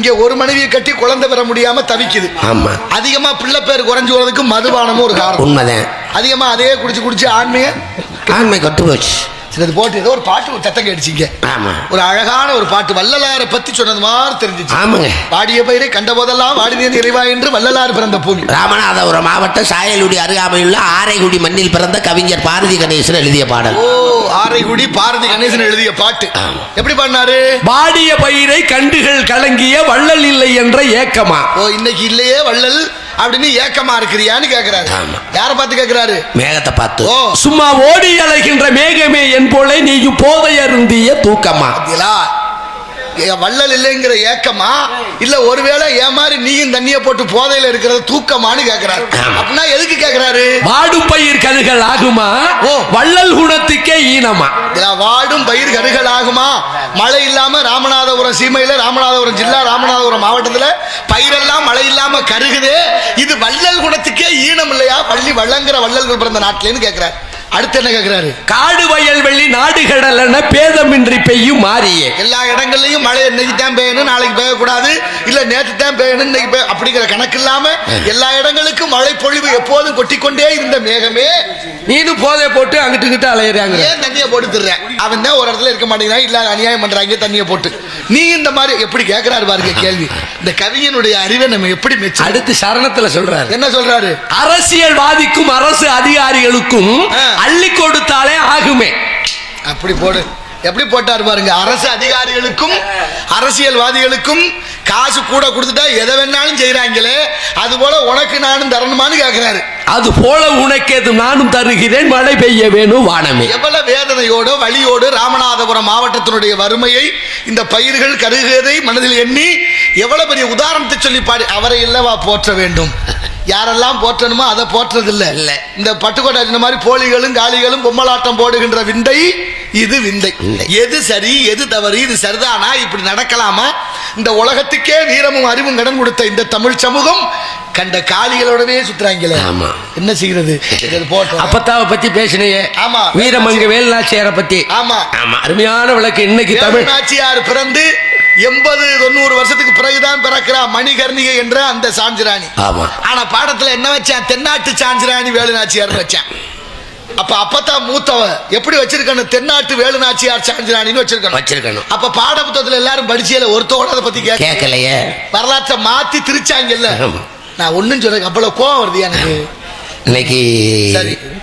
இங்க ஒரு மனைவியை கட்டி குழந்தை பெற முடியாம தவிக்குது. ஆமா. அதிகமா பிள்ளை பேர் குறைஞ்சு போறதுக்கு மதுபானமும் ஒரு காரணம். உண்மைதான். அதிகமா அதே குடிச்சு ஆண்மை கட்டு போச்சு. சிலது போட்டு ஏதோ ஒரு பாட்டு ஒரு சத்தம் கேட்டுச்சிங்க. ஆமா. ஒரு அழகான ஒரு பாட்டு வள்ளலாரை பத்தி சொன்னது மாதிரி தெரிஞ்சிச்சு. ஆமாங்க. வாடிய பயிரை கண்ட போதெல்லாம் வாடினேன் இறைவா என்று வள்ளலார் பிறந்த பூமி. ராமநாதபுரம் மாவட்டம் சாயல்குடி அருகாமையுள்ள ஆரைக்குடி மண்ணில் பிறந்த கவிஞர் பாரதி கணேசன் எழுதிய பாடல். ஓ, ஆரைக்குடி பாரதி கணேசன் எழுதிய பாட்டு. எப்படி பாடினாரு? வாடிய பயிரை கண்டுகள் கலங்கிய வள்ளல் இல்லை என்ற ஏக்கமா. ஓ, இன்னைக்கு இல்லையே வள்ளல் அப்படின்னு ஏக்கமா இருக்கிறியான்னு கேக்குறாரு. யார பார்த்து கேக்குறாரு? மேகத்தை பார்த்து. ஓ, சும்மா ஓடி அலைகின்ற மேகமே என் போல நீயும் போதை அருந்திய தூக்கமா. வள்ளல் இல்லைங்கிற ஏக்கமா இல்ல ஒருவேளை ஏன் மாதிரி நீயும் தண்ணிய போட்டு போதையில இருக்கிறது தூக்கமானு கேக்குறாரு. அப்படின்னா எதுக்கு கேக்குறாரு? வாடும் பயிர் கருகள் ஆகுமா, வள்ளல் குணத்துக்கே ஈனமா. வாடும் பயிர் கருகள் ஆகுமா, மழை இல்லாம ராமநாதபுரம் சீமையில ராமநாதபுரம் ஜில்லா ராமநாதபுரம் மாவட்டத்துல பயிரெல்லாம் மழை இல்லாம கருகுதே, இது வள்ளல் குணத்துக்கே ஈனம் இல்லையா? பள்ளி வள்ளங்கிற வள்ளல்கள் பிறந்த நாட்டிலேன்னு கேக்குறாரு. அடுத்து என்ன கேக்குறாரு? காடு வயல் வெள்ளி நாடு கடல் பேதமின்றி பெய்யும் மாறியே. எல்லா இடங்கள்லயும் மழை இன்னைக்கு தான் பெய்யணும், நாளைக்கு பெய்யக்கூடாது, இல்ல நேற்று தான் பெய்யணும் இன்னைக்கு அப்படிங்கிற கணக்கு இல்லாம எல்லா இடங்களுக்கும் மழை பொழிவு எப்போதும் கொட்டிக்கொண்டே இருந்த மேகமே நீனும் போதை போட்டு அங்கிட்டு கிட்ட அலையிறாங்க. ஏன் தண்ணியை போட்டு தர்றேன்? அவன் தான் ஒரு இடத்துல இருக்க மாட்டேங்கிறான், இல்ல அநியாயம் பண்றாங்க தண்ணியை போட்டு. நீ இந்த மாதிரி எப்படி கேட்கிறாரு பாருங்க கேள்வி. இந்த கவிஞனுடைய அறிவை நம்ம எப்படி மெச்சு. அடுத்து சரணத்துல சொல்றாரு. என்ன சொல்றாரு? அரசியல்வாதிக்கும் அரசு அதிகாரிகளுக்கும் அள்ளி கொடுத்தாலே ஆகுமே. அப்படி போடு. எப்படி போட்டார் பாருங்க. அரசு அதிகாரிகளுக்கும் அரசியல்வாதிகளுக்கும் காசு கூட கொடுத்துட்டா எதை வேணாலும் செய்யறாங்களே, அது போல உனக்கு நானும் தரணுமான்னு கேட்கிறாரு. அது போல உனக்கு எது நானும் தருகிறேன், மழை பெய்ய வேணும் வானமே. எவ்வளவு வேதனையோடு வழியோடு ராமநாதபுரம் மாவட்டத்தினுடைய வறுமையை இந்த பயிர்கள் கருகுவதை மனதில் எண்ணி எவ்வளவு பெரிய உதாரணத்தை சொல்லி பாடி அவரை இல்லவா போற்ற வேண்டும். யாரெல்லாம் போற்றணுமோ அதை போற்றதில்லை. இல்ல இந்த பட்டுக்கோட்டை இந்த மாதிரி போலிகளும் காலிகளும் பொம்மலாட்டம் போடுகின்ற விந்தை இது விந்தை. எது சரி எது தவறு, இது சரிதானா, இப்படி நடக்கலாமா? இந்த உலகத்துக்கே வீரமும் அறிவும் கடன் கொடுத்த இந்த தமிழ் சமூகம் கண்ட காளிகளோடவே சுத்துறாங்களே, என்ன செய்யறது? அப்பத்தாவை பத்தி பேசினையே. ஆமா. வீரமங்க வேலுநாச்சியாரை பத்தி. ஆமா ஆமா, அருமையான விளக்கு. இன்னைக்கு தமிழ் நாச்சியார் பிறந்து 80-90 வருஷத்துக்கு பிறகுதான் பிறக்கிறா மணிகர்ணிகை என்ற அந்த சாஞ்சிராணி. ஆனா பாடத்துல என்ன வச்சான்? தென்னாட்டு சாஞ்சிராணி வேலுநாச்சியார் வச்சான். அப்பதான் மூத்தவ எப்படி வச்சிருக்கணும்? தென்னாட்டு வேலுநாச்சியார் சாஞ்சிராணின்னு வச்சிருக்கணும். அப்ப பாட புத்தகத்துல எல்லாரும் படிச்சியல, ஒருத்தோட அதை பத்தி கேட்கலையே. வரலாற்றை மாத்தி திரிச்சாங்கல்ல. நான் ஒன்னும் சொல்றேன், அவ்வளவு கோவம் வருது எனக்கு. இன்னைக்கு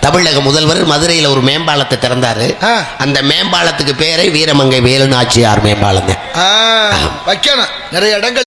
தமிழக முதல்வர் மதுரையில ஒரு மேம்பாலத்தை திறந்தாரு. அந்த மேம்பாலத்துக்கு பேரை வீரமங்கை வேலுநாச்சியார் மேம்பாலம். வைக்கணும் நிறைய இடங்கள்.